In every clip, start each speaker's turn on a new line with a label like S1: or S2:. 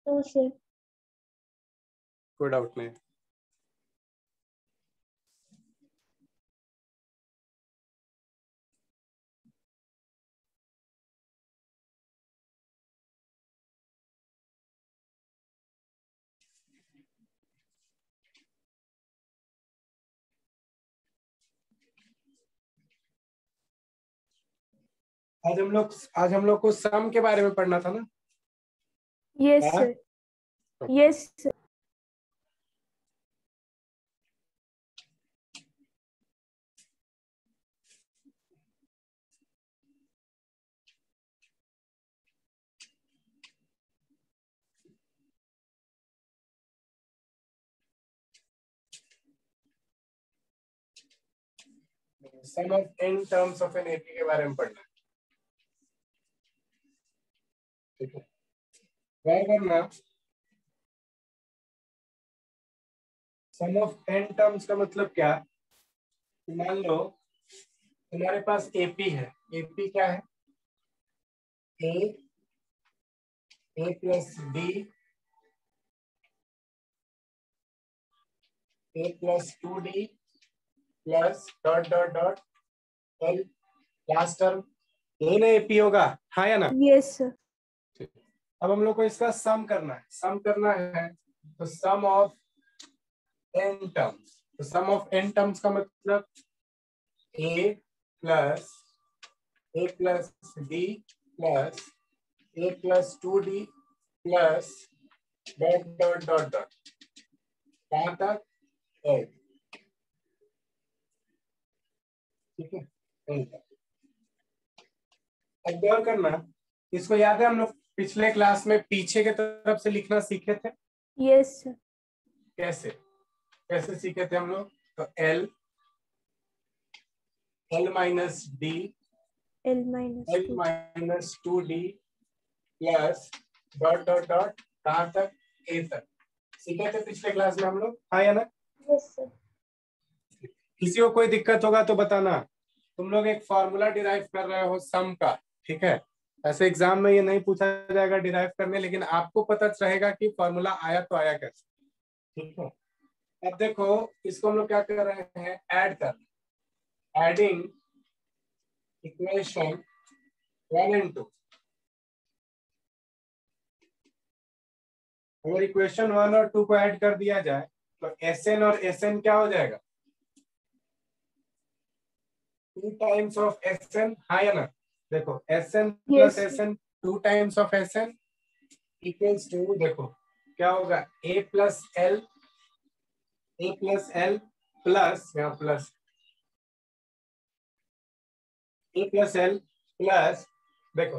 S1: 2 से।
S2: कोई डाउट नहीं। आज हम लोग को सम के बारे में पढ़ना था ना।
S1: यस
S2: हाँ?
S1: Sir. Yes sir.
S2: Some of an terms of an AP के बारे में पढ़ना है। ठीक है, क्या करना, सम ऑफ एन टर्म्स का मतलब क्या, मान लो तुम्हारे पास एपी है। एपी क्या है? A plus B, A plus 2d plus dot dot dot L, last term. यही ना एपी होगा, हाँ या ना?
S1: Yes sir.
S2: अब हम लोग को इसका सम करना है। सम करना है तो सम ऑफ एन टर्म्स, तो सम ऑफ एन टर्म्स का मतलब A plus D plus A plus 2d plus dot dot dot dot, कहां तक? एल। ठीक है, एल तक। अब गौर करना, इसको याद है हम लोग पिछले क्लास में पीछे के तरफ से लिखना सीखे थे।
S1: Yes sir.
S2: कैसे कैसे सीखे थे हम लोग? तो L minus D,
S1: L minus
S2: 2d plus dot dot dot, कहां तक? ए तक। सीखे थे पिछले क्लास में हम लोग, हाँ या ना?
S1: Yes sir.
S2: किसी को कोई दिक्कत होगा तो बताना। तुम लोग एक फॉर्मूला डिराइव कर रहे हो सम का, ठीक है? ऐसे एग्जाम में ये नहीं पूछा जाएगा डिराइव करने, लेकिन आपको पता रहेगा कि फॉर्मूला आया तो आया कैसे। ठीक है, अब देखो इसको हम लोग क्या कर रहे हैं, ऐड कर, एडिंग इक्वेशन 1 and 2। अगर इक्वेशन 1 और 2 को ऐड कर दिया जाए तो एसएन और एसएन क्या हो जाएगा? 2 टाइम्स ऑफ एसएन, हाँ या ना? देखो SN plus
S1: yes
S2: SN, 2 times of SN equals to, देखो क्या होगा, ए प्लस एल प्लस, यहाँ plus A plus L plus, देखो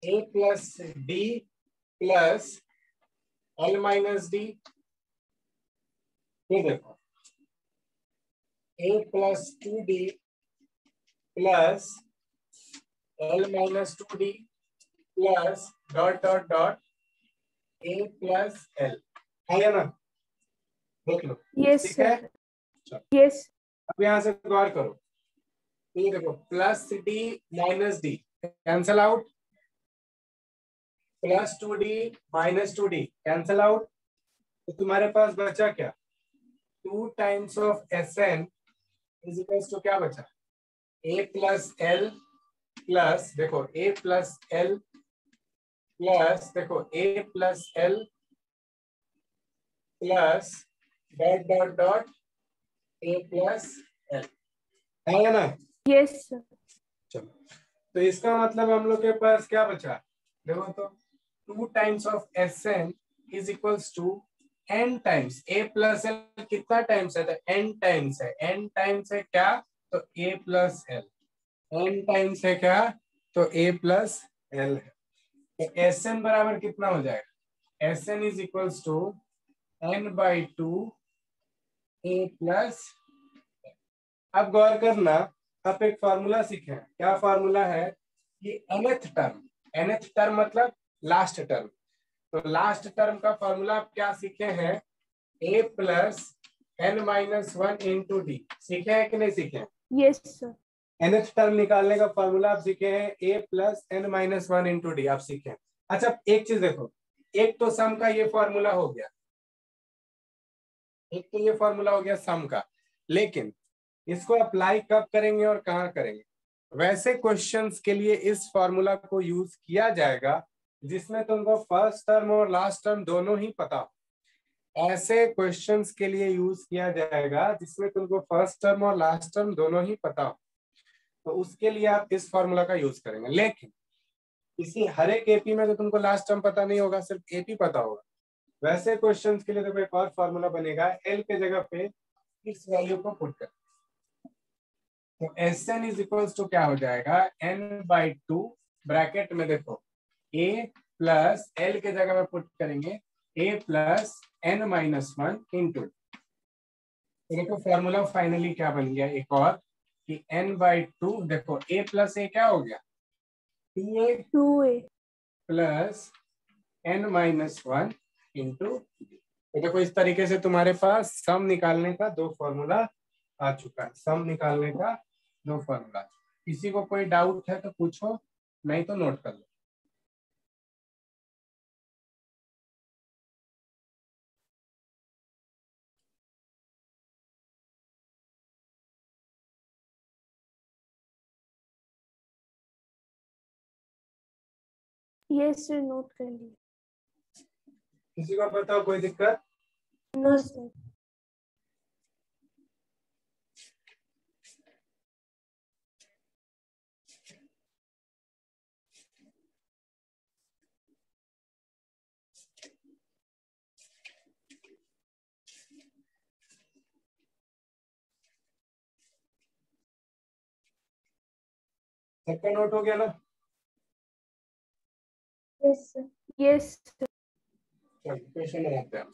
S2: A plus D plus L minus D. फिर देखो A plus 2d plus L minus 2d plus dot dot dot A plus L, है या ना? देख लो,
S1: यस
S2: ठीक है?
S1: सर। यस।
S2: अब यहां से गौर करो, ये देखो plus D minus d cancel out, plus 2d minus 2d cancel out, तो तुम्हारे पास बचा क्या? 2 times of s n is equals to क्या बचा? ए प्लस एल प्लस, देखो ए प्लस एल प्लस, देखो A plus L plus dot dot dot A plus L, है या ना?
S1: Yes sir.
S2: चलो, तो इसका मतलब हम लोग के पास क्या बचा? देखो तो 2 times of s n is equals to n times a plus l. कितना टाइम्स है? तो एन टाइम्स है। एन टाइम्स है क्या? तो a plus l. N times है क्या? तो ए प्लस एल है। तो एस एन बराबर कितना हो जाएगा? S n is equals to n by 2 a plus. अब गौर करना, आप एक फॉर्मूला सीखे हैं। क्या फॉर्मूला है? ये nth टर्म, nth टर्म मतलब लास्ट टर्म। तो लास्ट टर्म का फॉर्मूला आप क्या सीखे हैं? a plus n minus 1 into d. सीखे हैं कि नहीं सीखे?
S1: Yes sir.
S2: nth टर्म निकालने का फॉर्मूला आप सीखे हैं, a plus n minus 1 into d, आप सीखे हैं। अच्छा एक चीज देखो, एक तो सम का ये फॉर्मूला हो गया, एक तो ये फॉर्मूला हो गया सम का, लेकिन इसको अप्लाई कब करेंगे और कहाँ करेंगे? वैसे क्वेश्चंस के लिए इस फॉर्मूला को यूज किया जाएगा जिसमें तुमको फर्स्ट टर्म और लास्ट टर्म दोनों ही पता हो। ऐसे क्वेश्चंस के लिए यूज किया जाएगा जिसमें तुमको फर्स्ट टर्म और लास्ट टर्म दोनों ही पता हो, तो उसके लिए आप इस फॉर्मूला का यूज करेंगे। लेकिन इसी हर एक एपी में तो तुमको लास्ट टर्म पता नहीं होगा, सिर्फ एपी पता होगा। वैसे क्वेश्चंस के लिए देखो एक और फॉर्मूला बनेगा, एल के जगह पे इस वैल्यू को पुट कर, तो s n is equals to क्या हो जाएगा, n/2 ब्रैकेट में देखो a प्लस एल के जगह में पुट करेंगे a प्लस n-1 इंटू, देखो फॉर्मूला फाइनली क्या बन गया एक और कि n/2, देखो a प्लस a क्या हो गया
S1: 2a
S2: प्लस n-1 इंटू। तो देखो इस तरीके से तुम्हारे पास सम निकालने का दो फॉर्मूला आ चुका है, सम निकालने का दो फॉर्मूला। किसी को कोई डाउट है तो पूछो, नहीं तो नोट कर लो।
S1: यस सर, नोट कर लिया।
S2: किसी को बताओ कोई दिक्कत?
S1: No sir.
S2: सबका नोट हो गया ना?
S1: Yes sir. Yes sir.
S2: Question होते हैं।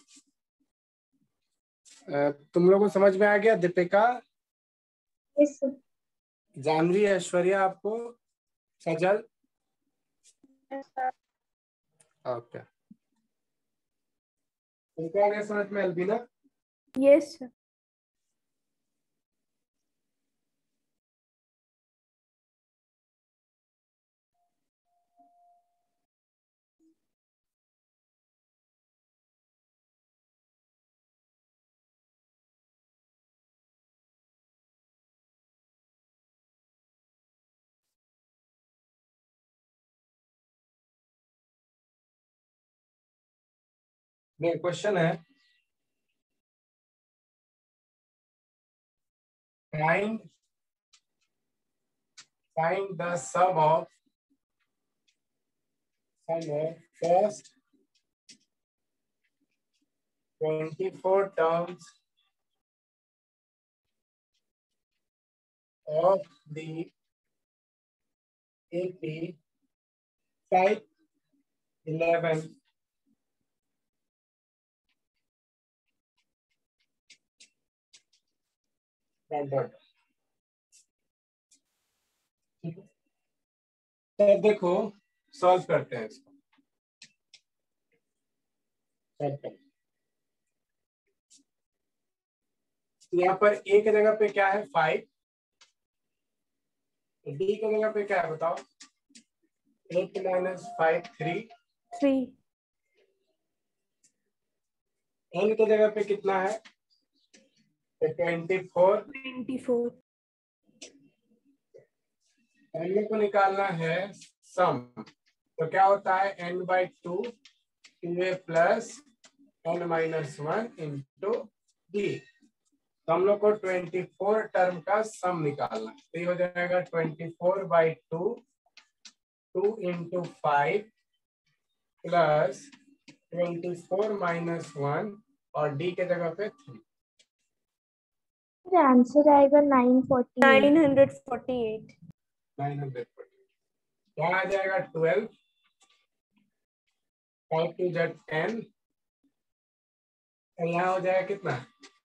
S2: तुम लोगों को समझ में आ गया? Deepika,
S1: yes sir.
S2: जानवी, ऐश्वर्या, आपको सजल? ओके, तुमको आ गया समझ में अलबीना?
S1: Yes sir.
S2: नहीं, क्वेश्चन है find the sum of first 24 terms of the AP type 11 dot. तो देखो सॉल्व करते हैं इसको। यहाँ पर ए की जगह पे क्या है 5, डी की जगह पे क्या है बताओ, 8 - 5 3,
S1: 3।
S2: एन की जगह पे कितना है 24।
S1: 24।
S2: एन को निकालना है सम, तो क्या होता है n/2 2a plus n-1 into D. तो हम लोग को 24 टर्म का सम निकालना है, तो ये हो जाएगा 24/2 2 इंटू 5 प्लस 24 - 1 और डी के जगह पे 3।
S1: आंसर आएगा 948।
S2: 940 यहाँ आ जाएगा 12, 5 2 = 10, और यहाँ हो जाएगा कितना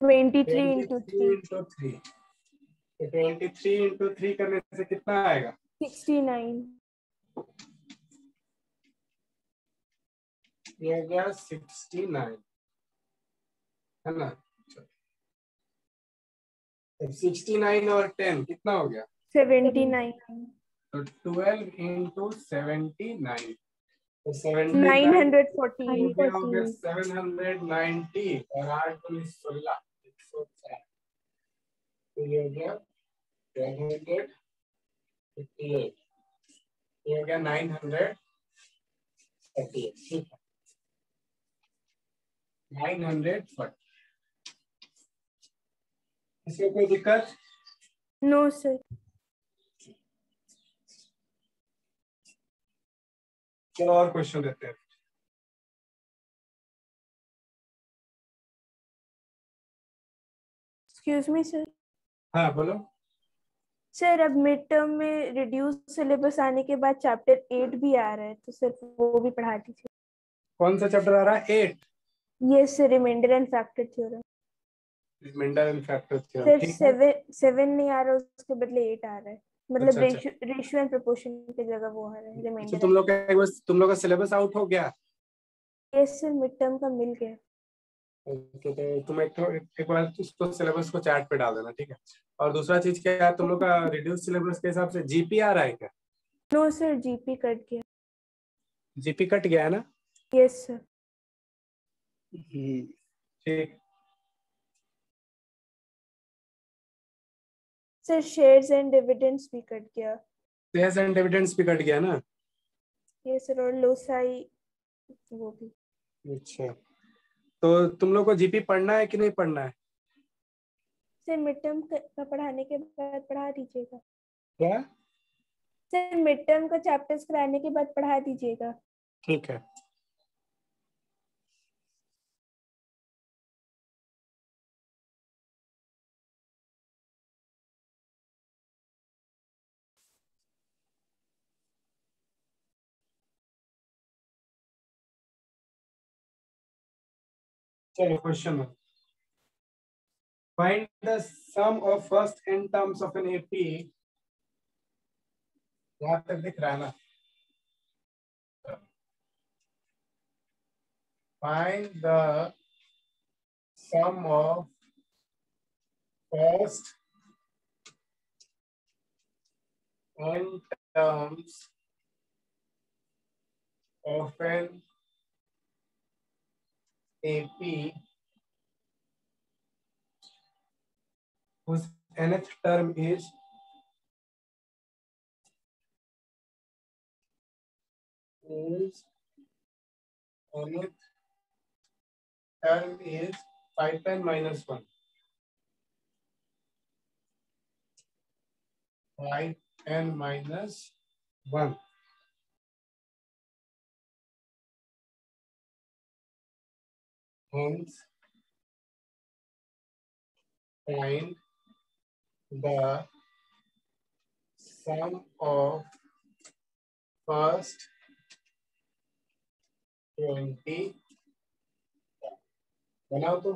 S1: 23 into 3।
S2: इंटू 3। तो 23 इंटू 3 करने से कितना आएगा
S1: 69।
S2: ये हो गया 69, है ना? 69 और 10 कितना हो गया
S1: 79।
S2: तो 12 इंटू 79। तो 70 हो गया
S1: 948.
S2: 790 और 8 दूनी 16 104। तो ये हो गया 1058, ये हो गया 938। ठीक है 940। इसमें कोई दिक्कत?
S1: No, sir.
S2: चलो और क्वेश्चन देते हैं।
S1: Excuse me, sir.
S2: हाँ बोलो।
S1: सर अब मिड टर्म में रिड्यूस सिलेबस आने के बाद चैप्टर 8 भी आ रहा है, तो सर वो भी पढ़ा दीजिए।
S2: कौन सा चैप्टर आ रहा है? 8।
S1: Yes sir, remainder and factor theorem.
S2: Remainder and factor theorem.
S1: Sir
S2: ठीक है।
S1: 7 नहीं आ रहा, उसके बदले 8 आ रहा है। मतलब
S2: अच्छा अच्छा।
S1: रेशियो एंड प्रोपोर्शन की जगह वो आ रहा है
S2: अच्छा
S1: रिमाइंडर
S2: तुम
S1: एंड।
S2: लोग का एक बार तुम लोग का सिलेबस आउट हो गया?
S1: यस सर, मिड टर्म का मिल गया।
S2: तो तुम एक बार उसको सिलेबस को चैट पे डाल देना, ठीक है। और दूसरा चीज क्या है, तुम लोग का रिड्यूस सिलेबस के हिसाब से जीपी आ रहा है क्या?
S1: नो सर, जीपी कट गया।
S2: जीपी कट गया है ना?
S1: Yes sir.
S2: ठीक।
S1: सर शेयर्स एंड डिविडेंड्स भी कट गया।
S2: शेयर्स एंड डिविडेंड्स भी कट गया ना?
S1: यस सर, और लोसाई वो भी।
S2: अच्छा तो तुम लोग को जीपी पढ़ना है कि नहीं पढ़ना है?
S1: सर मिड टर्म का पढ़ाने के बाद पढ़ा दीजिएगा।
S2: क्या?
S1: सर मिड टर्म का चैप्टर्स कराने के बाद पढ़ा दीजिएगा।
S2: ठीक है। चलो question find the sum of first n terms of an AP. यहां तक दिख रहा है ना? Find the sum of first n terms of an AP whose nth term is nth term is 5n minus 1. 5n minus 1. Hence, find the sum of first 20। बनाओ तो।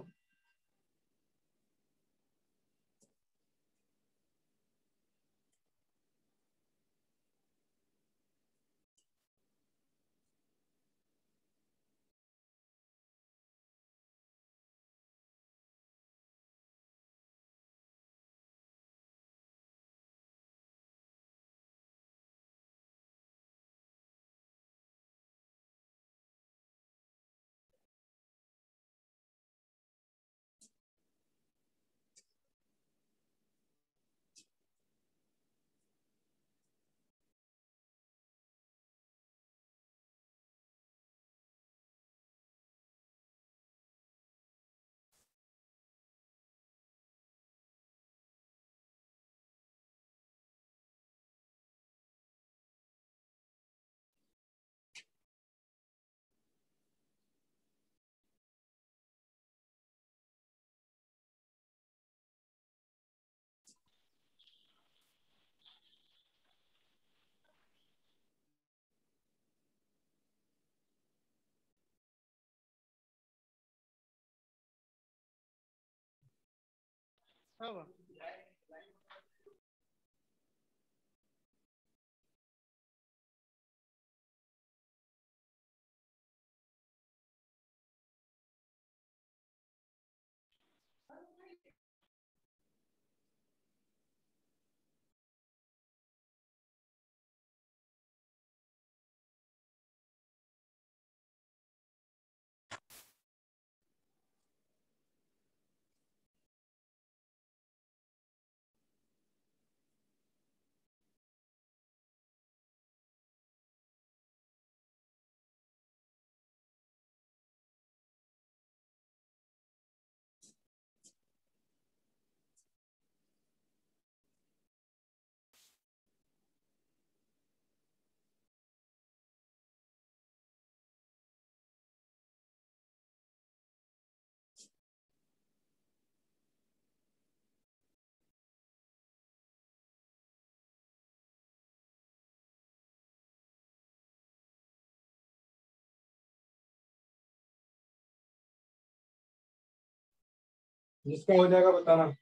S2: जिसका हो जाएगा बताना।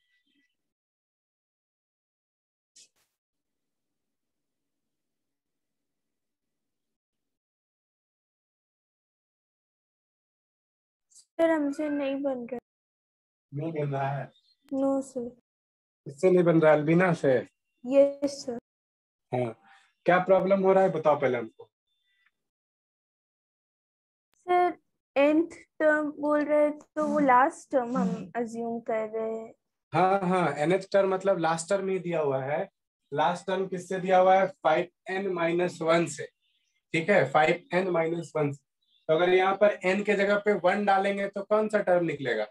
S1: सर हमसे नहीं बन रहा।
S2: नहीं बन रहा है?
S1: No sir.
S2: इससे नहीं बन रहा है, अल्बिना से?
S1: Yes sir.
S2: हाँ, क्या प्रॉब्लम हो रहा है बताओ पहले हमको।
S1: सर nth टर्म बोल रहे हैं तो वो लास्ट टर्म हम अज्यूम कर रहे हैं।
S2: हाँ हाँ, nth टर्म मतलब लास्ट टर्म ही दिया हुआ है। लास्ट टर्म किससे दिया हुआ है? 5n-1 से। ठीक है, 5n-1 से। तो अगर यहाँ पर n के जगह पे 1 डालेंगे तो कौन सा टर्म निकलेगा?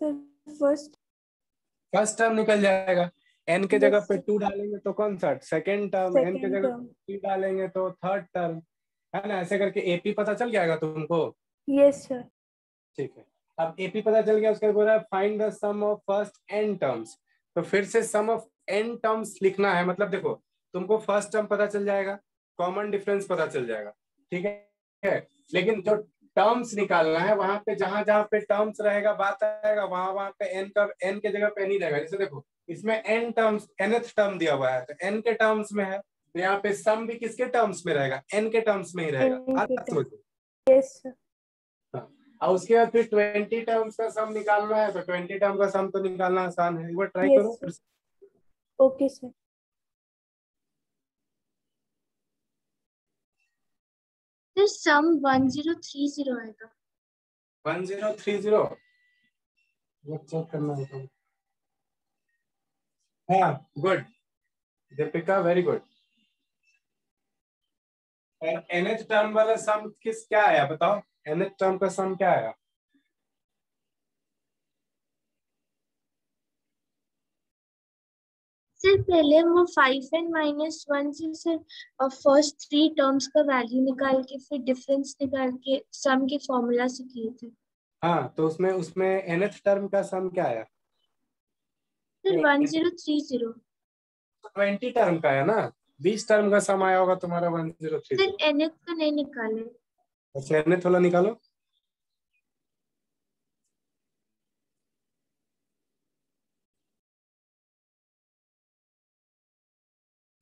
S1: Sir first.
S2: फर्स्ट टर्म निकल जाएगा। n के जगह
S1: यस
S2: पे
S1: सर।
S2: 2 डालेंगे तो कौन सा? Second term. n के
S1: सेकेंड
S2: जगह
S1: टर्म।
S2: पे 3 डालेंगे तो थर्ड टर्म। है ना? ऐसे करके एपी पता चल जाएगा तुमको।
S1: Yes sir.
S2: ठीक है, अब एपी पता चल गया, उसके बाद बोल रहा है find the sum of first n terms. तो फिर से सम ऑफ एन टर्म्स लिखना है। मतलब देखो, तुमको फर्स्ट टर्म पता चल जाएगा, कॉमन डिफरेंस पता चल जाएगा। ठीक है, लेकिन जो टर्म्स निकालना है वहां पे, जहां जहां पे टर्म्स रहेगा, बात आएगा, वहां वहां पे एन का, एन के जगह पे एन ही रहेगा। जैसे देखो, इसमें एन टर्म्स, nth टर्म दिया हुआ है तो एन के टर्म्स में है, तो यहाँ पे सम भी किसके टर्म्स में रहेगा? एन के टर्म्स में ही रहेगा।
S1: n के
S2: बात
S1: टर्म।
S2: समझ।
S1: Yes sir.
S2: हाँ। और उसके बाद फिर 20 टर्म्स का सम निकालना है, तो 20 टर्म का सम तो निकालना आसान है। एक बार ट्राई
S1: यस
S2: करो
S1: सर।
S2: फिर से।
S1: Okay sir.
S3: सर सम 1030 आएगा।
S2: 1030? ये चेक करना होगा। हाँ, गुड दीपिका, वेरी गुड। और nth टर्म वाला सम किस क्या आया बताओ? nth टर्म का सम क्या आया?
S3: सर पहले वो 5n-1 से सर फर्स्ट 3 टर्म्स का वैल्यू निकाल के फिर डिफरेंस निकाल के सम के फॉर्मूला से किए थे।
S2: हाँ, तो उसमें उसमें nth टर्म का सम क्या आया?
S3: सर 1030।
S2: 20 टर्म का है ना, 20 टर्म का सम आया होगा तुम्हारा 1030।
S3: सर nth का नहीं निकाले।
S2: अच्छा, nth वाला निकालो।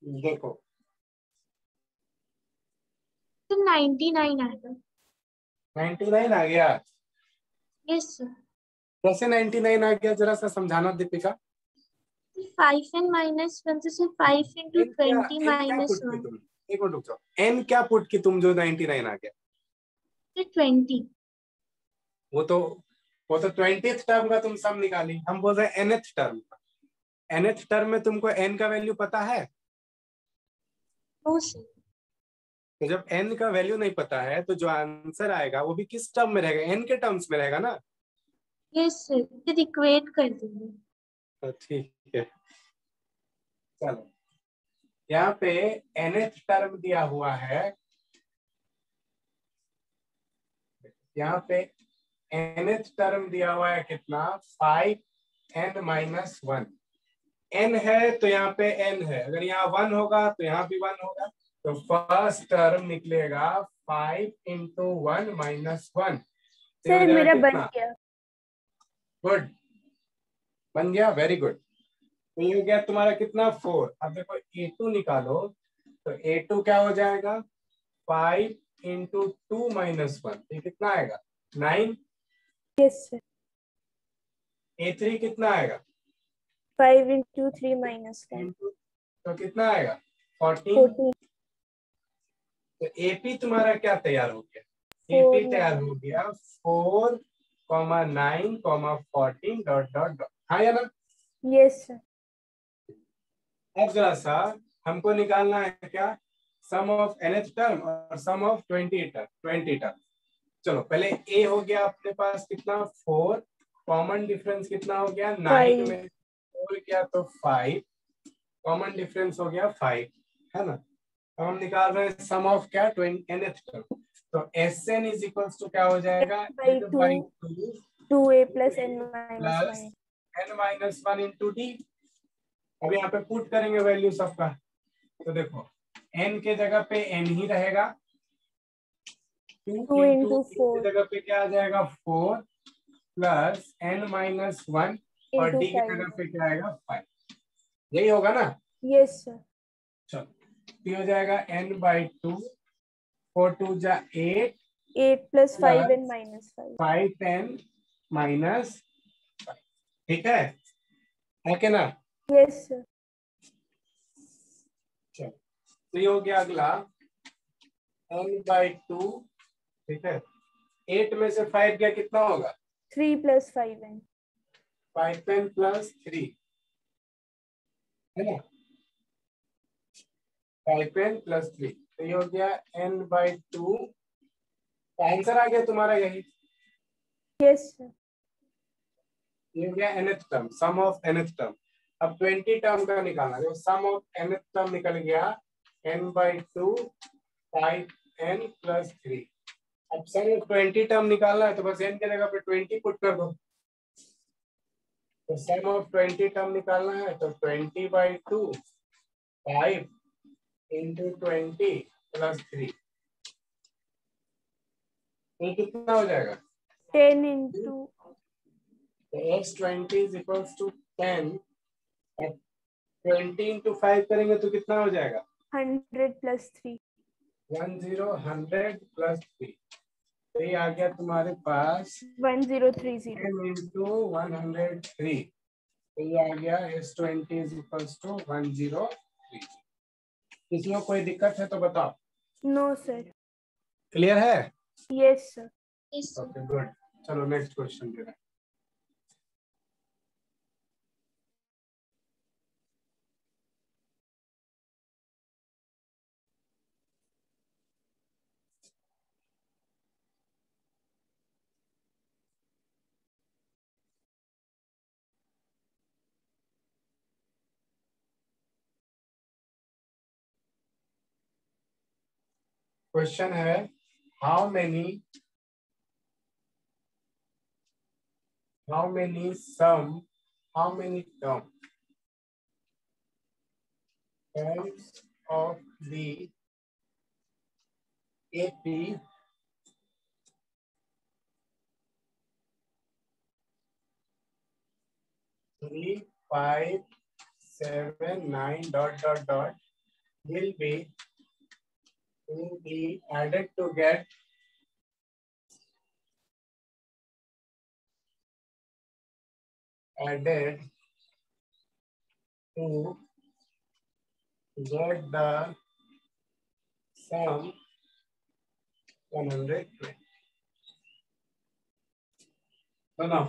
S2: देखो,
S3: सर 99 आएगा।
S2: 99 आ गया?
S3: Yes sir.
S2: कैसे 99 आ गया, जरा सा समझाना दीपिका।
S3: 5n-1 से सर 5 इंटू
S2: एन क्या,
S3: 20
S2: एन क्या पुट
S3: माइनस
S2: की
S3: 1।
S2: तुम? एक मिनट रुक जाओ, एन क्या पुट की तुम जो 99 आ गया?
S3: सर 20।
S2: वो तो वो तो 20th टर्म का तुम सम निकाली, हम बोल रहे हैं nth टर्म का। nth टर्म में तुमको n का वैल्यू पता है?
S3: No sir.
S2: तो जब n का वैल्यू नहीं पता है तो जो आंसर आएगा वो भी किस टर्म में रहेगा? n के टर्म्स में रहेगा ना।
S3: यस सर, फिर इक्वेट कर देंगे।
S2: तो ठीक है, चलो यहाँ पे nth टर्म दिया हुआ है। यहाँ पे nth टर्म दिया हुआ है कितना? 5n-1। n है तो यहाँ पे n है, अगर यहाँ 1 होगा तो यहाँ भी 1 होगा। तो फर्स्ट टर्म निकलेगा 5 × 1 - 1। ये हो
S1: सर
S2: जाएगा
S1: मेरा बन
S2: कितना?
S1: गया।
S2: गुड, बन गया, वेरी गुड। तो ये हो गया तुम्हारा कितना? 4। अब देखो a2 निकालो, तो a2 क्या हो जाएगा? 5 × 2 - 1, ये कितना आएगा? 9।
S1: Yes sir.
S2: a3 कितना आएगा?
S1: 5 इंटू 3 माइनस 1।
S2: तो कितना आएगा? 14।
S1: 14।
S2: तो एपी तुम्हारा क्या तैयार हो गया?
S1: 4
S2: एपी तैयार
S1: 9।
S2: हो गया 4,9,14 डॉट डॉट डॉट। हाँ या ना?
S1: Yes sir.
S2: अब जरा सा हमको निकालना है क्या? सम ऑफ nth टर्म और सम ऑफ 20 टर्म। चलो पहले ए हो गया अपने पास कितना? 4। कॉमन डिफरेंस कितना हो गया? 9
S1: 5।
S2: में 4 किया तो 5। कॉमन डिफरेंस हो गया 5, है ना? अब हम निकाल रहे हैं सम ऑफ क्या? 20 nth टर्म। तो Sn इज इक्वल्स टू क्या हो जाएगा?
S1: By
S2: n
S1: two.
S2: By 2
S1: 2a plus n minus
S2: plus
S1: 1।
S2: n-1 into d. अब यहाँ पे पुट करेंगे वैल्यू सबका, तो देखो n के जगह पे n ही रहेगा। 2
S1: 2
S2: इंटू
S1: इंटू
S2: के
S1: 4।
S2: जगह पे क्या आ जाएगा? 4। प्लस n माइनस 1 और
S1: into
S2: d की
S1: 5.
S2: जगह पे क्या आएगा 5, यही होगा ना।
S1: Yes sir.
S2: चलो ये हो जाएगा n/2, 4 2 जा 8
S1: 8 plus 5
S2: plus
S1: and minus 5.
S2: 5n minus 5, ठीक है कि ना।
S1: Yes sir.
S2: चलो तो ये हो गया अगला n/2, ठीक है। 8 में से 5 गया कितना होगा,
S1: 3 plus 5n.
S2: 5n प्लस 3 है ना, 5n प्लस 3, तो ये हो गया n/2। आंसर आ गया तुम्हारा यही,
S1: Yes sir.
S2: ये हो गया nth term, sum of nth term. अब 20 टर्म का निकालना, देखो सम ऑफ nth टर्म निकल गया n/2 5n प्लस 3। अब सम ऑफ 20 टर्म निकालना है तो बस n की जगह पे 20 पुट कर दो। तो सम ऑफ 20 टर्म निकालना है तो 20/2 5 इंटू 20 प्लस 3, ये कितना हो जाएगा,
S1: 10 into
S2: तो x20 इज इक्वल्स टू 10। अब 20 इंटू 5 करेंगे तो कितना हो जाएगा,
S1: 100 plus 3.
S2: 100 प्लस 3, तो ये आ गया तुम्हारे पास
S1: 1030.
S2: 10 इंटू 103, तो ये आ गया s20 इज इक्वल्स टू 103। इसमें कोई दिक्कत है तो बताओ,
S1: No sir.
S2: क्लियर है।
S1: Yes sir.
S3: Yes, sir.
S2: Okay good, चलो नेक्स्ट क्वेश्चन दे रहे हैं। क्वेश्चन है how many sum, how many terms of the AP 3 5 7 9 dot will be added to get the sum 120। बनाओ।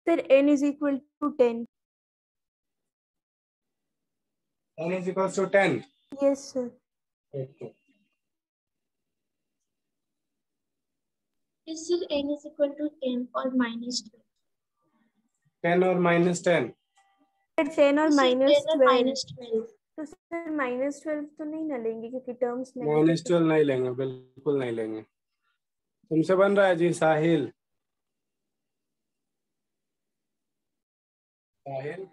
S1: Sir, n is equal to 10.
S2: n is equals to 10।
S1: Yes sir.
S2: Okay.
S3: Is it n is equal to 10 or minus 12?
S2: 10 और minus 10,
S1: Sir, 10 और
S3: Is it
S1: minus
S3: 10 or
S1: 12.
S3: minus 12?
S1: तो sir minus 12 तो नहीं ना लेंगे क्योंकि terms
S2: minus
S1: negative.
S2: 12 नहीं लेंगे, बिल्कुल नहीं लेंगे। तुमसे बन रहा है जी साहिल, साहिल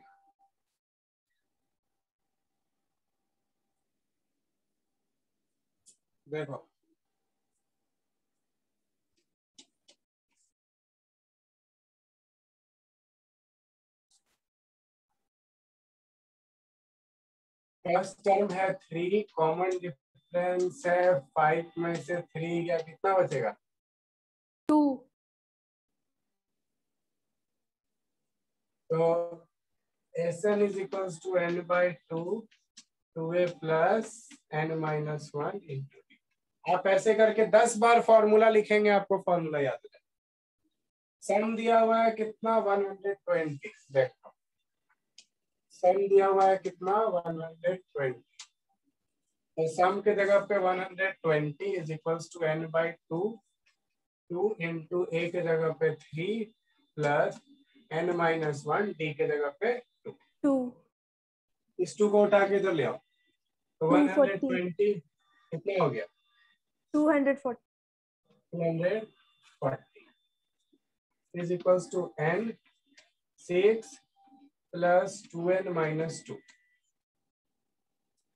S2: देखो फर्स्ट टर्म है 3, कॉमन डिफरेंस है 5 में से 3 या कितना बचेगा?
S1: 2।
S2: तो Sn is equals to n by 2 2a plus n minus 1 into d। आप ऐसे करके 10 बार फॉर्मूला लिखेंगे, आपको फॉर्मूला याद है। सम दिया हुआ है कितना? 120। देखो सम दिया हुआ है कितना? 120। तो सम के जगह पे 120 is equals to n by 2 2 into a के जगह पे 3 प्लस n माइनस 1 d के जगह पे
S1: 2।
S2: इस 2 को उठा के इधर ले आओ। तो
S1: 240।
S2: 120 कितना हो गया?
S1: 240।
S2: 240 is equals to n 6 plus 2n minus 2।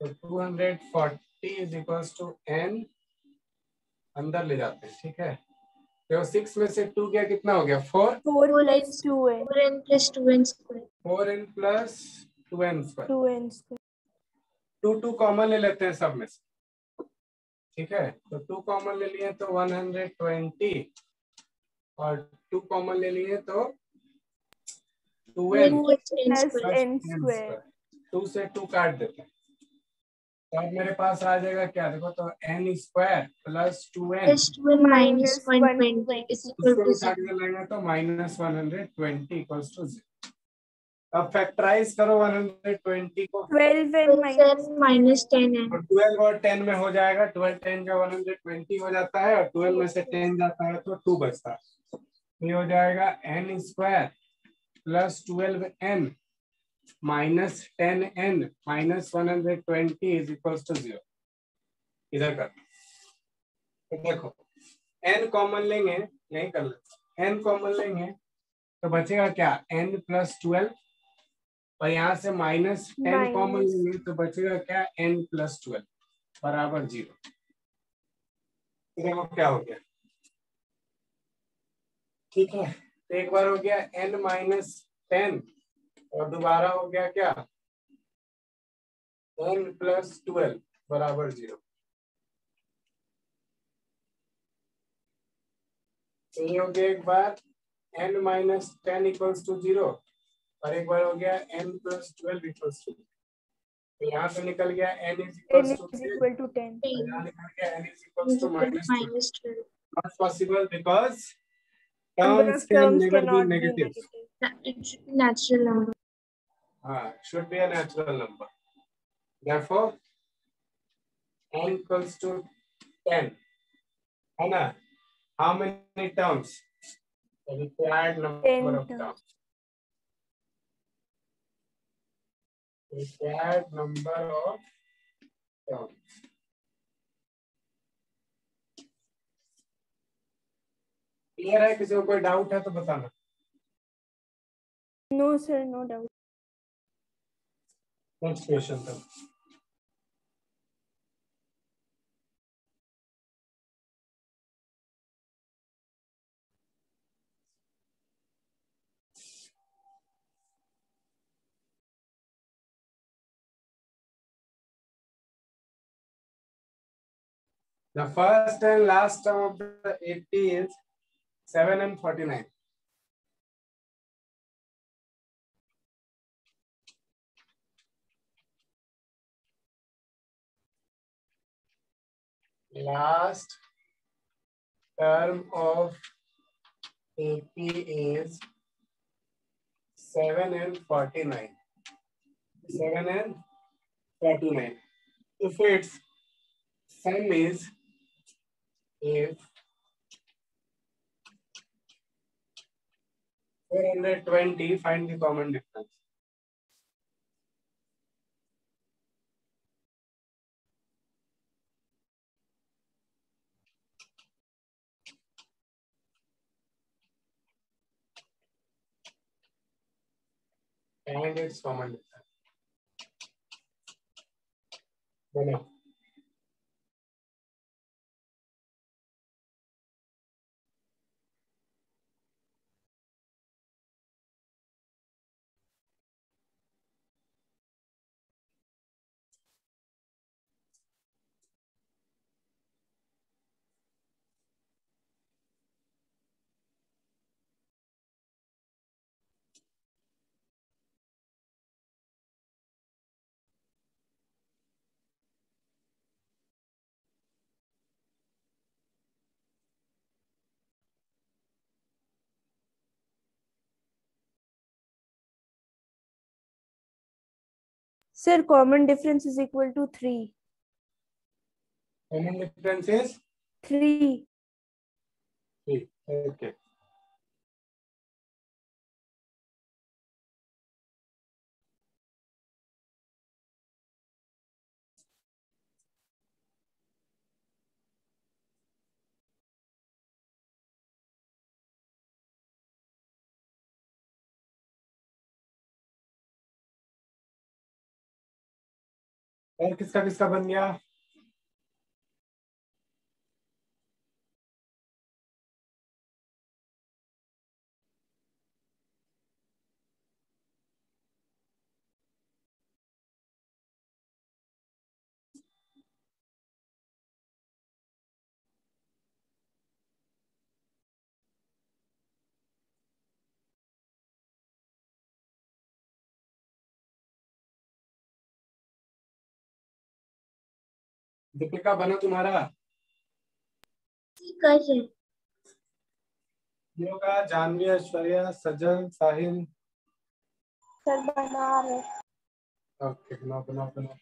S2: तो 240 is equals to n, अंदर ले जाते हैं, ठीक है। तो 6 में से 2 गया, कितना हो गया? 4
S1: 4 plus 2n।
S3: 4n plus 2n square।
S2: 4n plus 2n square.
S1: 2n square।
S2: 2 common ले लेते हैं सब में से, ठीक है। तो 2 कॉमन ले लिए तो 120 और 2 कॉमन ले लिए तो 2n
S1: plus
S2: plus
S1: n
S2: n
S1: square।
S2: Square. 2 से 2 काट देते हैं तो अब मेरे पास आ जाएगा क्या? देखो तो n square plus 2n
S3: plus 2n minus
S1: minus
S3: 120 is equal
S2: उसको
S3: to
S2: उठा
S3: 0।
S2: के लेंगे तो माइनस 120 इक्वल्स टू 0। अब फैक्टराइज करो 120 को।
S1: 12n
S3: 12n minus 10n।
S2: और 12 और 10 में हो जाएगा, 12 10 का 120 हो जाता है और 12 में से 10 जाता है तो 2 बचता है। ये हो जाएगा n square plus 12n minus 10n minus 120 is equals to 0। इधर कर तो देखो n कॉमन लेंगे, यही कर लेते, n कॉमन लेंगे तो बचेगा क्या? n प्लस 12 और यहाँ से माइनस 10 कॉमन लेंगे तो बचेगा क्या? n प्लस 12 बराबर 0। देखो क्या हो गया, ठीक है। तो एक बार हो गया n माइनस 10 और दोबारा हो गया क्या? n प्लस 12 बराबर 0। तो ये हो गया एक बार n माइनस 10 इक्वल्स टू 0 और एक बार हो गया n प्लस 12 इक्वल्स टू। तो यहाँ से निकल गया n is
S1: n
S2: equals to
S1: is equal to 10।
S2: यहाँ निकल गया n is
S3: is
S2: equals to
S3: equal to
S2: minus 12।
S3: -12।
S2: Not possible because
S1: Number
S2: terms
S1: of
S2: can
S1: terms
S2: never be
S1: cannot be
S2: negative.
S1: negative।
S3: It should be natural number।
S2: Should be a natural number. Therefore, n equals to 10. है ना? How many terms? The required number
S1: 10
S2: of
S1: terms।
S2: terms. Required number of terms. Clear है? किसी को कोई doubt है तो बताना।
S1: No sir, no doubt।
S2: Next question था। The first and last term of the 80 is 7 and 49. Last term of 80 is 7 and 49. 7 and 49. If its sum is, if 420, find the common difference. Find its common difference. Bueno.
S1: Sir, common difference is equal to 3.
S2: Common difference is
S1: 3.
S2: 3. Okay. और किसका किसका बन गया? दीपिका बना तुम्हारा?
S3: कर रहे हैं।
S2: योगा, जानवी, ऐश्वर्या, सजल, साहिल।
S1: सर बना रहे।
S2: ओके, बनाओ बनाओ बनाओ।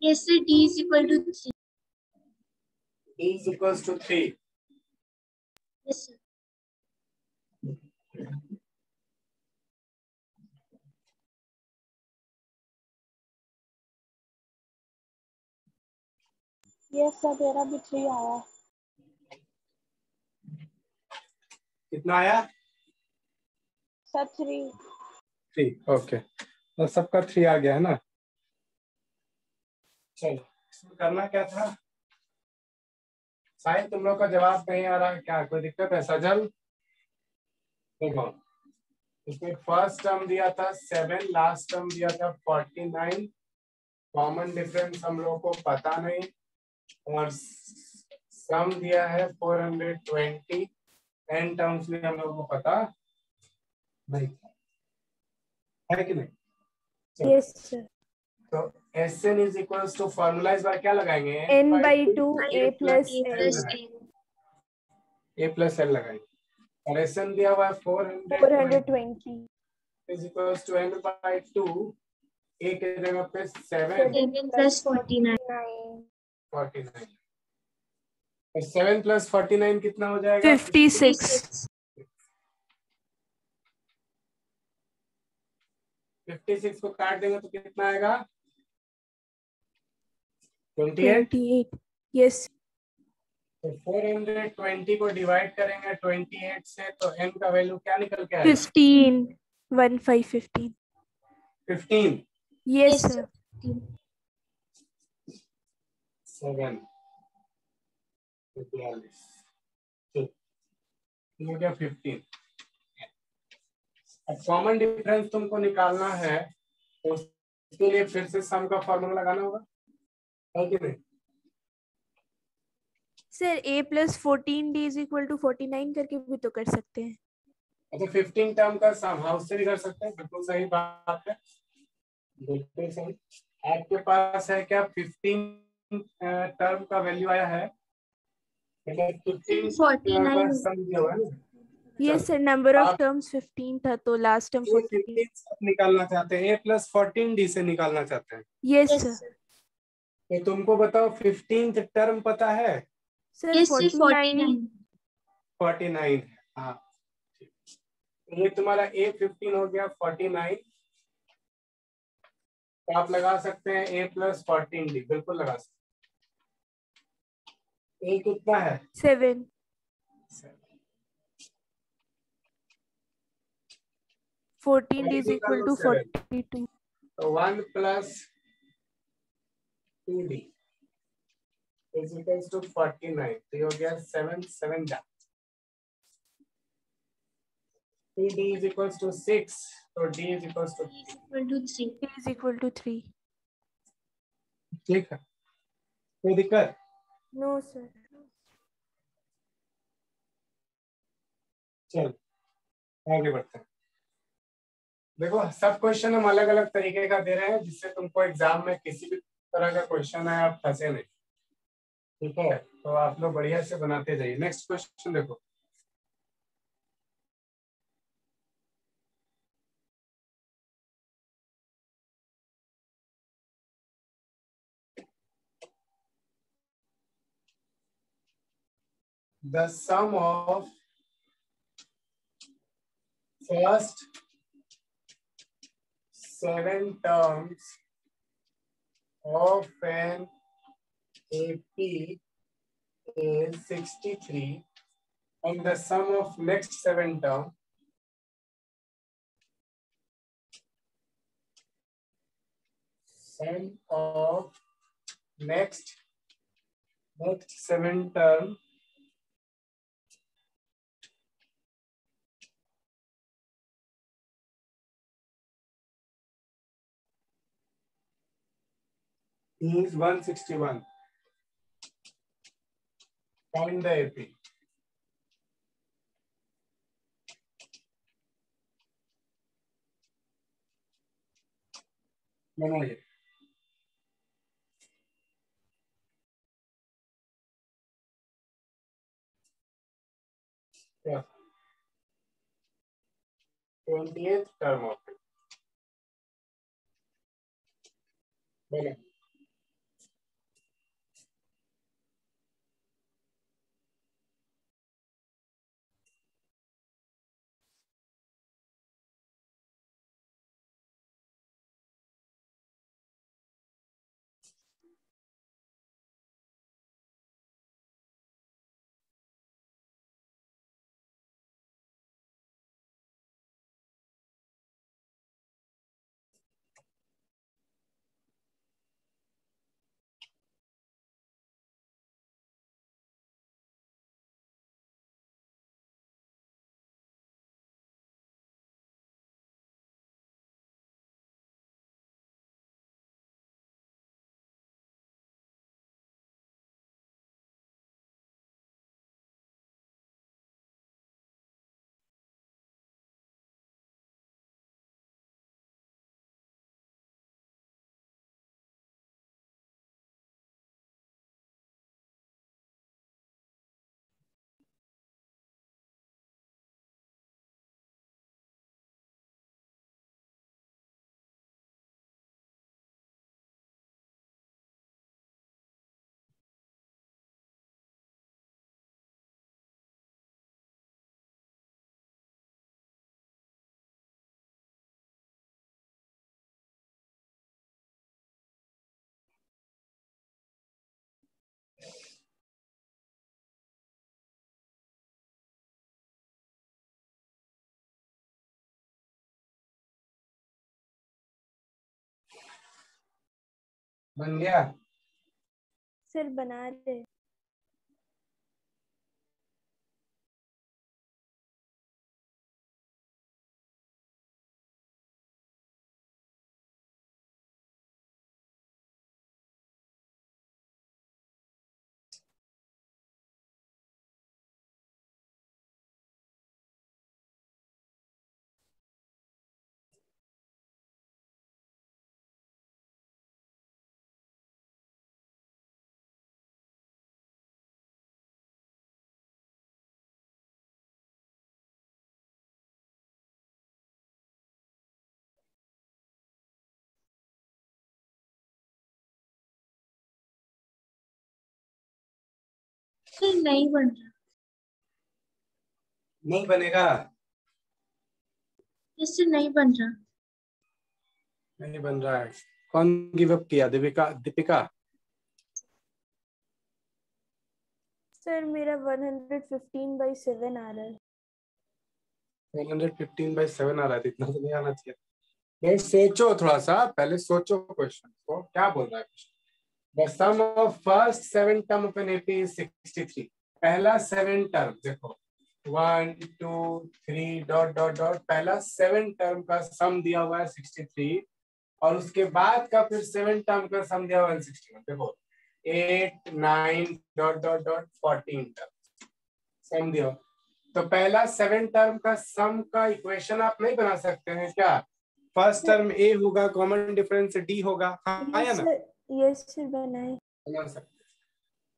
S3: Yes sir, D is equal to 3.
S2: D is equals to 3.
S3: Yes sir.
S1: Yes sir, मेरा भी 3 आया।
S2: कितना आया?
S1: सर 3।
S2: 3। ओके, तो सबका 3 आ गया है ना? चलो, इसमें करना क्या था? साहिल, तुम लोग का जवाब नहीं आ रहा, क्या कोई दिक्कत है? सजल देखो, इसमें फर्स्ट टर्म दिया था 7, लास्ट टर्म दिया था 49। कॉमन डिफरेंस हम लोगों को पता नहीं, और सम दिया है 420। एन टर्म्स में हम लोगों को पता नहीं है कि नहीं?
S1: Yes sir.
S2: तो Sn is equals to, formula इस बार क्या लगाएंगे?
S1: n/2 a plus
S3: A
S1: n।
S3: plus N.
S2: a plus L लगाएंगे, और Sn दिया हुआ है 420
S1: 420
S2: is equals to n/2। a के जगह पे 7
S3: 7 plus 49.
S2: 49, और 7 प्लस 49 कितना हो जाएगा?
S1: 56।
S2: 56 को काट देंगे तो कितना आएगा? 28।
S1: 28। यस।
S2: तो 420 को डिवाइड करेंगे 28 से, तो n का वैल्यू क्या निकल के आएगा?
S1: 15। 15।
S2: 15।
S1: Yes sir.
S2: 7 42, हो गया 15। अब कॉमन डिफरेंस तुमको निकालना है, तो उसके लिए फिर से सम का फॉर्मूला लगाना होगा, है कि नहीं?
S1: Sir a plus 14d is equal to 49 करके भी तो कर सकते हैं।
S2: अच्छा, 15 टर्म का सम हाउस से भी कर सकते हैं, बिल्कुल सही बात है, बिल्कुल सही। आपके पास है क्या 15 टर्म का वैल्यू आया है? मतलब 15
S3: 49
S2: सम दिया हुआ है ना?
S1: यस सर, नंबर ऑफ
S2: आप
S1: टर्म्स 15 था तो लास्ट टर्म 14।
S2: 15 से निकालना चाहते हैं, a प्लस 14d से निकालना चाहते हैं,
S1: यस
S3: Yes
S1: सर।
S3: sir.
S2: तो तुमको बताओ 15th टर्म पता है?
S1: Sir
S3: Yes sir,
S1: 49।
S2: 49। हाँ, ये तुम्हारा a15 हो गया 49, तो आप लगा सकते हैं a प्लस 14d, बिल्कुल लगा सकते हैं। a कितना है?
S1: 7। 14d is equal to 42।
S2: तो 1 plus 2d is equals to 49, तो ये हो गया 7 7 जा, 2d इज इक्वल्स टू 6, तो d is equals to
S3: D is equal to 3.
S1: d is equal to 3।
S2: ठीक है, कोई दिक्कत?
S1: No sir.
S2: चल आगे बढ़ते हैं। देखो सब क्वेश्चन हम अलग अलग तरीके का दे रहे हैं जिससे तुमको एग्जाम में किसी भी तरह का क्वेश्चन है आप फंसे नहीं। ठीक है, तो आप लोग बढ़िया से बनाते जाइए। नेक्स्ट क्वेश्चन देखो। The sum of first 7 terms of an AP is 63 and the sum of next 7 terms sum of next 7 terms is 161. Find the AP. बनाइए। क्या 20th term of it बना। बन गया।
S1: सर बना रहे।
S3: सर नहीं बन रहा।
S2: नहीं बनेगा।
S3: इससे नहीं बन रहा।
S2: नहीं बन रहा है। कौन गिव अप किया? दीपिका? दीपिका
S1: सर मेरा 115/7 आ रहा है।
S2: 115/7 आ रहा है, तो इतना तो नहीं आना चाहिए। नहीं, सोचो थोड़ा सा, पहले सोचो क्वेश्चन को क्या बोल रहा है। The sum of first 7 term of an AP is 63. पहला 7 टर्म देखो 1 2 3 डॉट डॉट डॉट, पहला 7 टर्म का सम दिया हुआ है 63 और उसके बाद का फिर 7 टर्म का सम दिया हुआ है 61। देखो 8 9 डॉट डॉट डॉट 14 टर्म सम दिया। तो पहला 7 टर्म का सम का इक्वेशन आप नहीं बना सकते हैं क्या? फर्स्ट टर्म ए होगा, कॉमन डिफरेंस डी होगा, हाँ या ना?
S1: यस सर बनाए।
S2: बना सकते।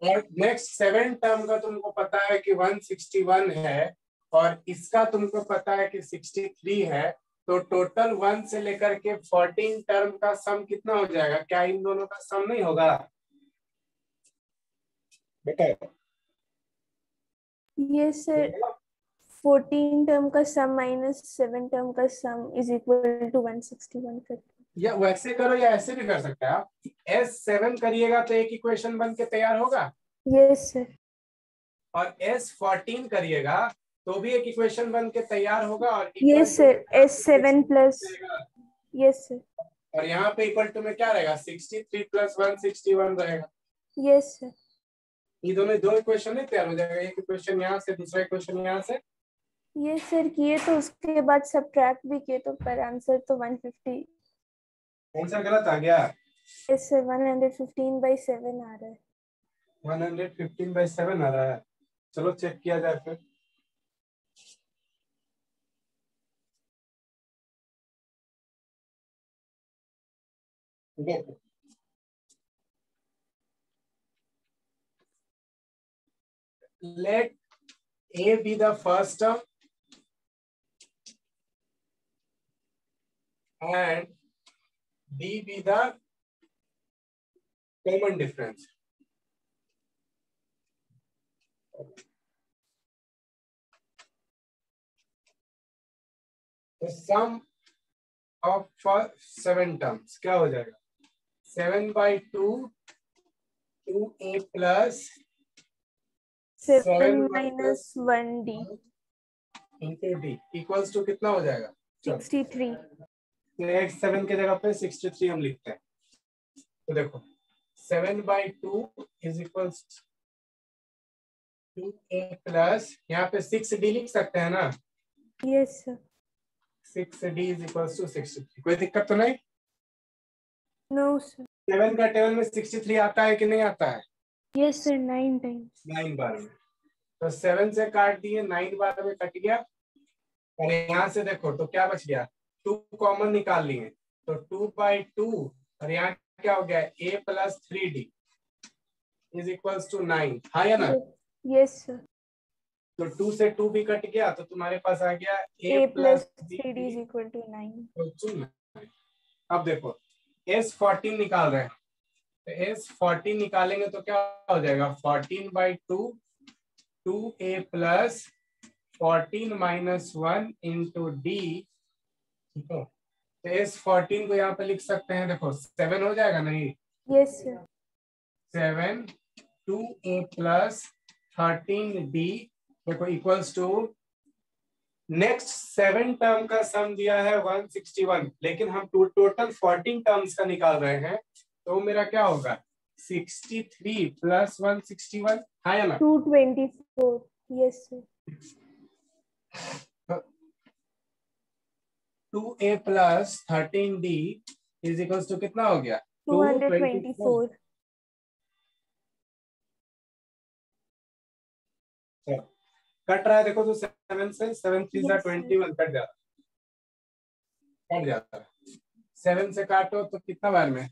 S2: और नेक्स्ट 7 टर्म का तुमको पता है कि 161 है और इसका तुमको पता है कि 63 है, तो टोटल 1 से लेकर के 14 टर्म का सम कितना हो जाएगा? क्या इन दोनों का सम नहीं होगा बेटा?
S1: यस सर, 14 टर्म का सम माइनस 7 टर्म का सम इज इक्वल टू 161 करके।
S2: या वैसे करो या ऐसे भी कर सकते हैं आप। S7 करिएगा तो एक इक्वेशन बन के तैयार होगा।
S1: Yes sir.
S2: और S14 करिएगा तो भी एक इक्वेशन बन के तैयार होगा। और
S1: yes sir, S7 plus. Yes sir.
S2: और यहाँ पे इक्वल टू में क्या रहेगा? 63 प्लस 161 रहेगा।
S1: Yes sir.
S2: ये दोनों दो इक्वेशन नहीं तैयार हो जाएगा? एक इक्वेशन यहाँ से, दूसरा इक्वेशन यहाँ से।
S1: यस सर किए तो उसके बाद सब्ट्रैक्ट भी किए तो पर आंसर तो 150।
S2: आंसर गलत आ गया।
S1: यस सर, 115/7 आ रहा है।
S2: 115/7 आ रहा है। चलो चेक किया जाए फिर। Let A be the first term and B be the common difference. The sum of first 7 terms क्या हो जाएगा? 7/2 2A plus
S1: 7 minus 1D
S2: into D equals to कितना हो जाएगा?
S1: 63।
S2: नेक्स्ट 7 के जगह पे 63 हम लिखते हैं। तो देखो 7/2 इज इक्वल्स 2A प्लस, यहाँ पे 6D लिख सकते हैं ना?
S1: Yes sir.
S2: 6D is equals to 63। कोई दिक्कत तो नहीं?
S1: No sir.
S2: 7 का टेबल में 63 आता है कि नहीं आता है?
S1: Yes sir, 9 times.
S2: 9 बार में। तो 7 से काट दिए, 9 बार में कट गया। और यहाँ से देखो तो क्या बच गया? 2 कॉमन निकाल लिए तो 2/2 और यहाँ क्या हो गया? A plus 3D is equals to 9। हाँ या ना?
S1: Yes sir.
S2: तो 2 से 2 भी कट गया तो तुम्हारे पास आ गया
S1: A
S2: A
S1: plus
S2: plus
S1: 3D is equal to 9।
S2: अब देखो S14 निकाल रहे हैं तो S14 निकालेंगे तो क्या हो जाएगा? 14/2 2A plus 14 minus 1 into D. ठीक है, तो S14 को यहाँ पे लिख सकते हैं, देखो 7 हो जाएगा नहीं?
S1: Yes sir.
S2: 7 2A plus 13D देखो इक्वल्स टू, नेक्स्ट 7 टर्म का सम दिया है 161, लेकिन हम टोटल 14 टर्म्स का निकाल रहे हैं तो मेरा क्या होगा? 63 प्लस 161। हाँ या ना?
S1: 224। Yes sir.
S2: 2A plus 13D is equals to कितना हो गया?
S1: 224।
S2: कट रहा है देखो तो 7 से 7 3
S1: Yes,
S2: 21 कट जाता है। 7 से काटो तो कितना बार में?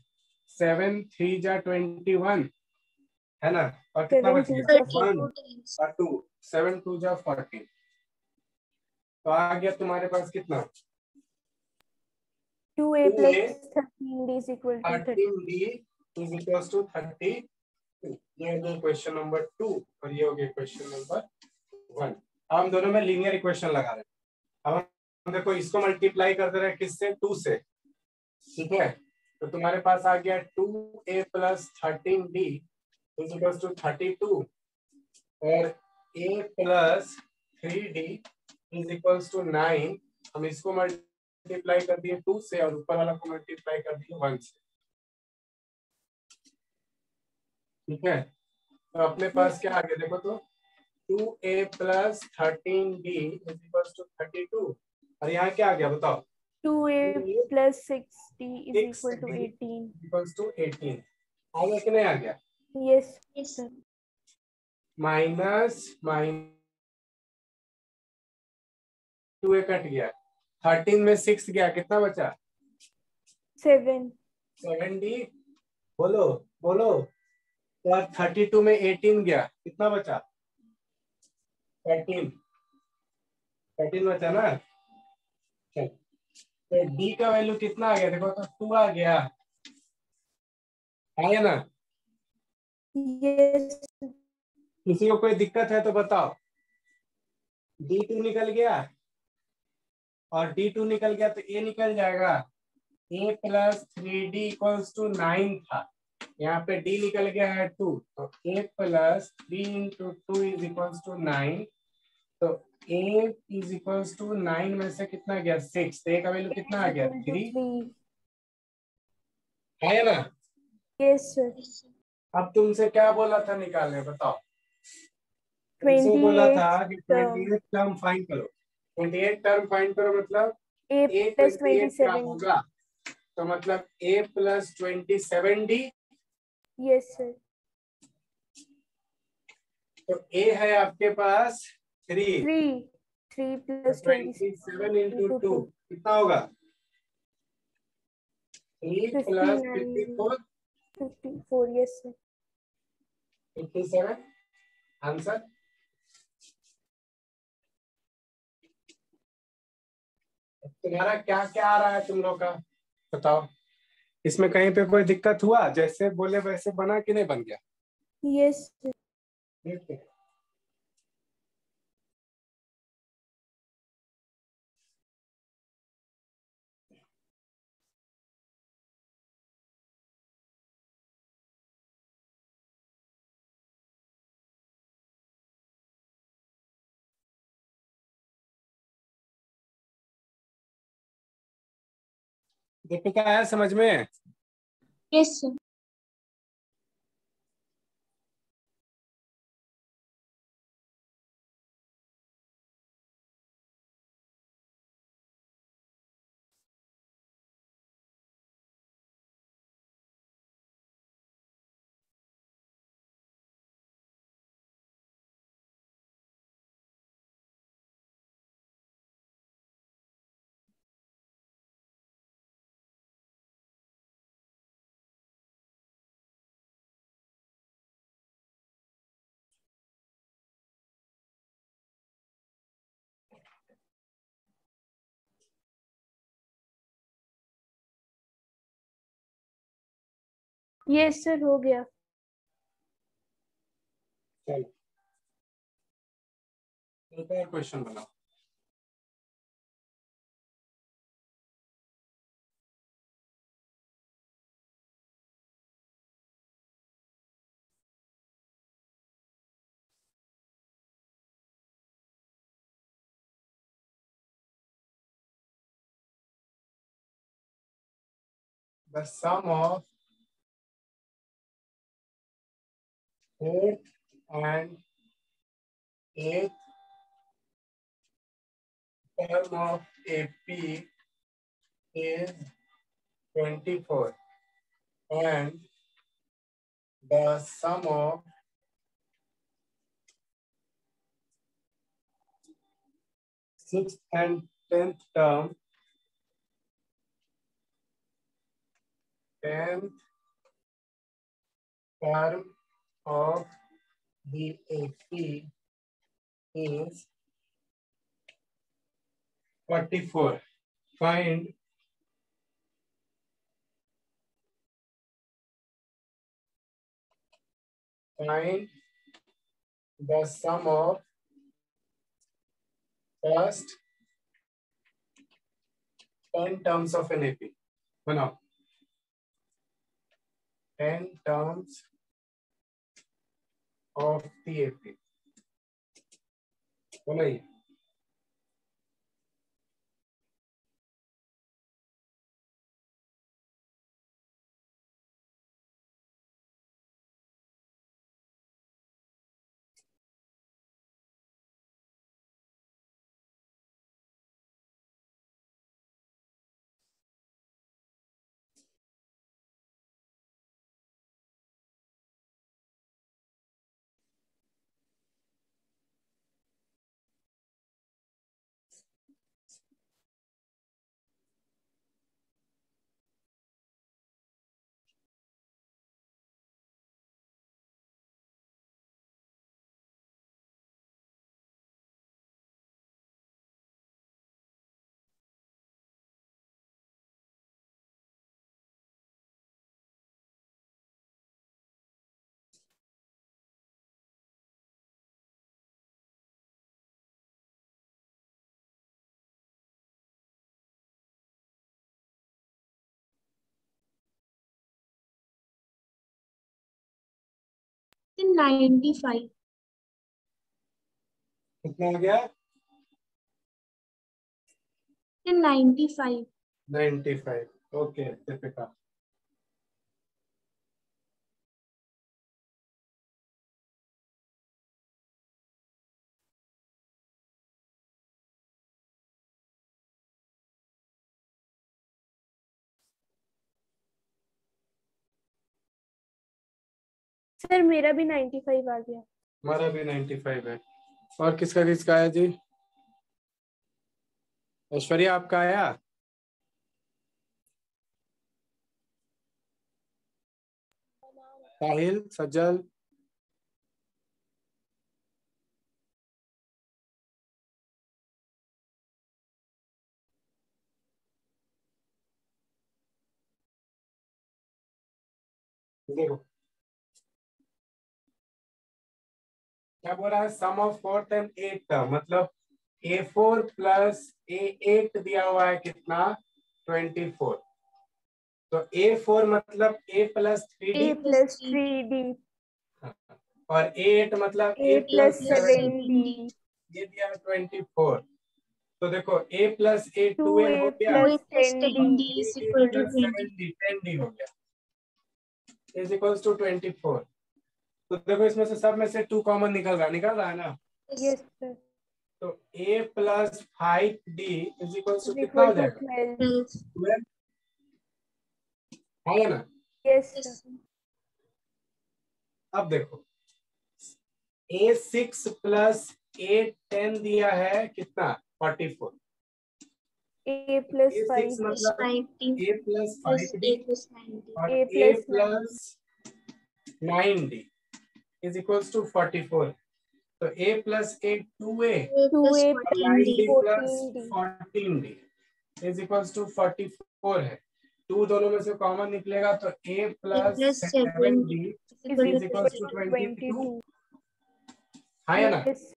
S2: 7 3 21 है ना? और कितना बच गया? 1 और 2 7 2 14। तो आ गया तुम्हारे पास कितना?
S1: 2A plus 13D is equal to 30।
S2: 13D is equals to 32। ये हो गया क्वेश्चन नंबर 2 और ये हो गया क्वेश्चन नंबर 1। अब हम दोनों में लीनियर इक्वेशन लगा रहे हैं। अब हम देखो इसको मल्टीप्लाई करते रहे किससे? 2 से। ठीक है, तो तुम्हारे पास आ गया 2A plus 13D is equals to 32 और A plus 3D is equals to 9। हम इसको मल्टीप्लाई कर दिए 2 से और ऊपर वाला को मल्टीप्लाई कर दिए 1 से। ठीक है, तो अपने पास क्या आ गया देखो तो 2A plus 13D is equals to 32 और यहाँ क्या आ गया बताओ?
S1: 2A plus 6D is equal to 18।
S2: Equals to 18 आ गया कि नहीं आ गया?
S1: Yes sir.
S2: Minus 2A cut गया, 13 में 6 गया, कितना बचा?
S1: 7।
S2: 7D, बोलो बोलो। तो 32 में 18 गया, कितना बचा? 13। 13 बचा ना। चल, तो D का वैल्यू कितना आ गया देखो तो 2 आ गया, है ना?
S1: यस।
S2: किसी को कोई दिक्कत है तो बताओ। D2 निकल गया और D2 निकल गया तो A निकल जाएगा। A plus 3D equals to 9 था, यहाँ पे D निकल गया है 2, तो A plus 3 into 2 is equals to 9। तो A इज इक्वल्स टू 9 में से कितना गया 6, तो A का वैल्यू कितना आ गया 3,
S1: 3।
S2: है ना?
S1: Yes sir.
S2: अब तुमसे क्या बोला था निकालने, बताओ। तुमसे बोला था
S1: 28
S2: कि
S1: टर्म
S2: 28 टर्म फाइंड करो। 28 टर्म फाइंड करो मतलब
S1: A
S2: A
S1: प्लस
S2: 28 क्या
S1: 27।
S2: होगा? तो मतलब A plus 27D।
S1: Yes sir.
S2: तो A है आपके पास 3,
S1: 3
S2: तो
S1: प्लस
S2: 27 इंटू 2
S1: 2
S2: कितना होगा? 3 प्लस
S1: 59
S2: 54,
S1: 54। Yes sir.
S2: 57 आंसर। तुम्हारा क्या क्या आ रहा है तुम लोग का, बताओ। इसमें कहीं पे कोई दिक्कत हुआ? जैसे बोले वैसे बना कि नहीं बन गया?
S1: Yes sir.
S2: ठीक है। दीपिका है समझ में?
S3: Yes sir.
S1: यस सर हो गया।
S2: चलो एक और क्वेश्चन बनाओ। The sum of 4th and 8th term of AP is 24, and the sum of 6th and 10th term 10th term of the AP is 44. Find the sum of first 10 terms of an AP. बनाओ 10 terms of the AP. बनाइए।
S3: 95।
S2: कितना हो गया?
S3: 95।
S2: 95। Okay Deepika.
S1: Sir मेरा भी 95 आ गया।
S2: हमारा भी 95 है। और किसका किसका आया जी? ऐश्वर्या आपका आया? साहिल, सज्जल, देखो क्या बोल रहा है? Sum of fourth and eight term, मतलब A4 प्लस A8 दिया हुआ है कितना? 24। तो A4 मतलब A plus 3D
S1: A plus 3D
S2: और A8 मतलब
S1: A
S2: A
S1: plus
S2: plus
S1: 7D
S2: ये दिया है 24। तो देखो A plus A 2A
S1: 2A
S2: हो गया,
S1: plus
S3: 10D
S1: 10D
S3: is
S2: A
S3: equal to
S2: plus
S3: 20।
S2: 7D 10D हो गया, इज इक्वल्स टू 24। तो देखो इसमें से सब में से 2 कॉमन निकल रहा है ना?
S1: यस सर
S2: तो A plus 5D is equals two
S1: is
S2: कितना हो
S1: इक्वल टू
S2: जाएगा?
S1: 12।
S2: 12 है ना?
S1: Yes
S3: Yes,
S1: sir
S3: sir.
S2: अब देखो A6 प्लस A10 दिया है कितना? 44।
S1: A प्लस
S2: A6
S1: 5D
S2: मतलब
S3: 5D
S2: A plus
S3: plus
S2: 5D
S3: A plus 9D।
S2: और
S1: A
S2: A
S1: plus 9
S2: plus 9D is equals to 44। तो A plus A 2A
S3: A plus
S1: 2A
S2: और
S3: 14D
S2: 9D plus
S1: 14D
S2: 14D is equals to 44 है। 2 दोनों में से common निकलेगा तो A
S3: A
S2: plus
S3: plus
S2: 7D
S3: 7D is
S1: is
S3: equal
S2: is
S3: to
S2: equals to
S1: 22
S2: 22
S3: 22।
S2: है ना?
S1: यस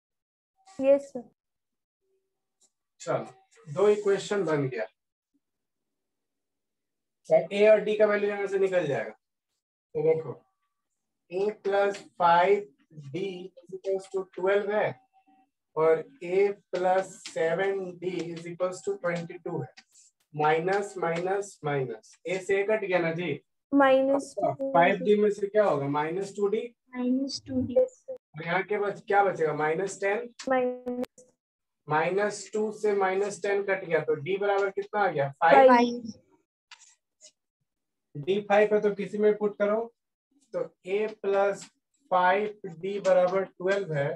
S1: यस सर
S2: चलो 2 इक्वेशन बन गया। A और D का वैल्यू यहाँ से निकल जाएगा। तो देखो A plus 5D is equals to 12 है और A plus 7D is equals to 22 है। माइनस माइनस माइनस A से A कट गया ना जी?
S1: माइनस
S2: 5D में से क्या होगा? माइनस 2D
S3: minus 2D
S2: और यहाँ के बाद क्या बचेगा? माइनस 10।
S1: माइनस
S2: माइनस 2 से माइनस 10 कट गया तो D बराबर कितना आ गया? 5।
S3: 5।
S2: D 5 है तो किसी में पुट करो तो A प्लस 5D बराबर 12 है।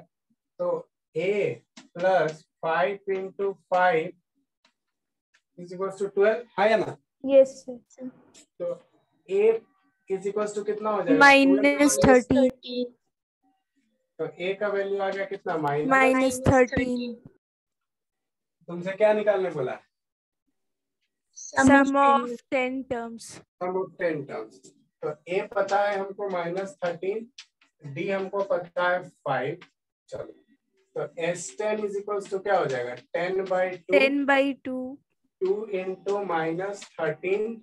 S2: तो A plus 5 into 5 is equal to 12 है या ना?
S1: यस सर
S2: तो A इज इक्वल टू कितना हो जाएगा?
S1: माइनस 13
S2: तो A का वैल्यू आ गया कितना? माइनस।
S1: माइनस 13
S2: तुमसे क्या निकालने बोला?
S1: Sum of 10 terms
S2: sum of 10 terms. तो A पता है हमको माइनस 13, D हमको पता है 5। चलो तो S10 इज इक्वल टू क्या हो जाएगा? 10/2
S1: 10/2
S2: 2 into minus 13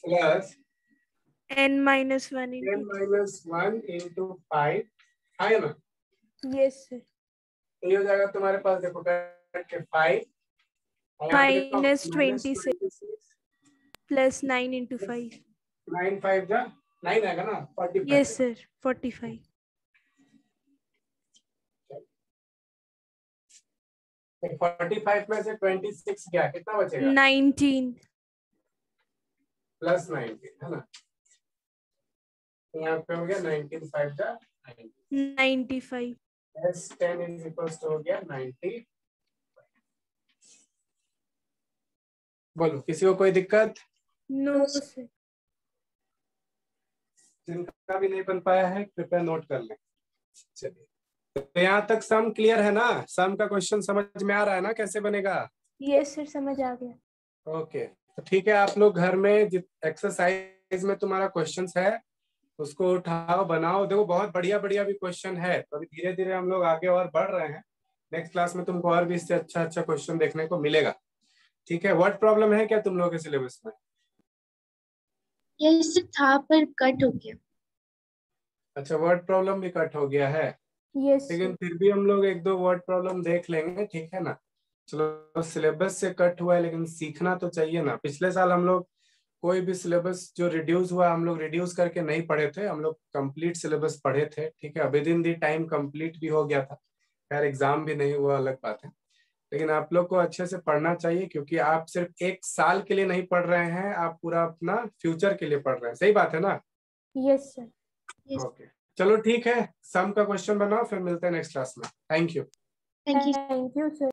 S2: plus
S1: n-1
S2: 10
S1: into
S2: minus 1 into 5 है ना?
S1: यस सर
S2: तो ये हो जाएगा तुम्हारे पास, देखो कट के 5
S1: माइनस 26 प्लस 9 into 5
S2: 9 5 जा 9 आएगा ना? 45।
S1: यस सर 45
S2: 45 में से 26 गया, कितना बचेगा?
S1: 19
S2: प्लस 19 है ना? यहाँ पे हो गया 19 5 जा
S1: 95
S2: S10 इज इक्वल्स टू हो गया 90। बोलो किसी को कोई दिक्कत?
S1: नो सर
S2: जिनका भी नहीं बन पाया है कृपया नोट कर लें। चलिए तो यहाँ तक सम क्लियर है ना? सम का क्वेश्चन समझ में आ रहा है ना कैसे बनेगा?
S1: यस सर समझ आ गया
S2: ओके तो ठीक है, आप लोग घर में एक्सरसाइज में तुम्हारा क्वेश्चंस है उसको उठाओ बनाओ। देखो बहुत बढ़िया बढ़िया भी क्वेश्चन है, तो अभी धीरे धीरे हम लोग आगे और बढ़ रहे हैं। नेक्स्ट क्लास में तुमको और भी इससे अच्छा अच्छा क्वेश्चन देखने को मिलेगा। ठीक है, वर्ड प्रॉब्लम है क्या तुम लोगों के सिलेबस में?
S3: ये इससे था पर कट हो गया।
S2: अच्छा, वर्ड प्रॉब्लम भी कट हो गया है,
S1: यस
S2: लेकिन फिर भी हम लोग एक दो वर्ड प्रॉब्लम देख लेंगे, ठीक है ना। चलो, सिलेबस से कट हुआ है लेकिन सीखना तो चाहिए ना। पिछले साल हम लोग कोई भी सिलेबस जो रिड्यूस हुआ हम लोग रिड्यूस करके नहीं पढ़े थे, हम लोग कंप्लीट सिलेबस पढ़े थे, ठीक है। With in the time complete भी हो गया था, खैर एग्जाम भी नहीं हुआ, अलग बात है। लेकिन आप लोग को अच्छे से पढ़ना चाहिए, क्योंकि आप सिर्फ एक साल के लिए नहीं पढ़ रहे हैं, आप पूरा अपना फ्यूचर के लिए पढ़ रहे हैं। सही बात है ना।
S1: Yes sir.
S3: Yes.
S2: ओके, चलो ठीक है, सम का क्वेश्चन बनाओ, फिर मिलते हैं नेक्स्ट क्लास में। Thank you.
S3: Thank you.
S1: Thank you sir.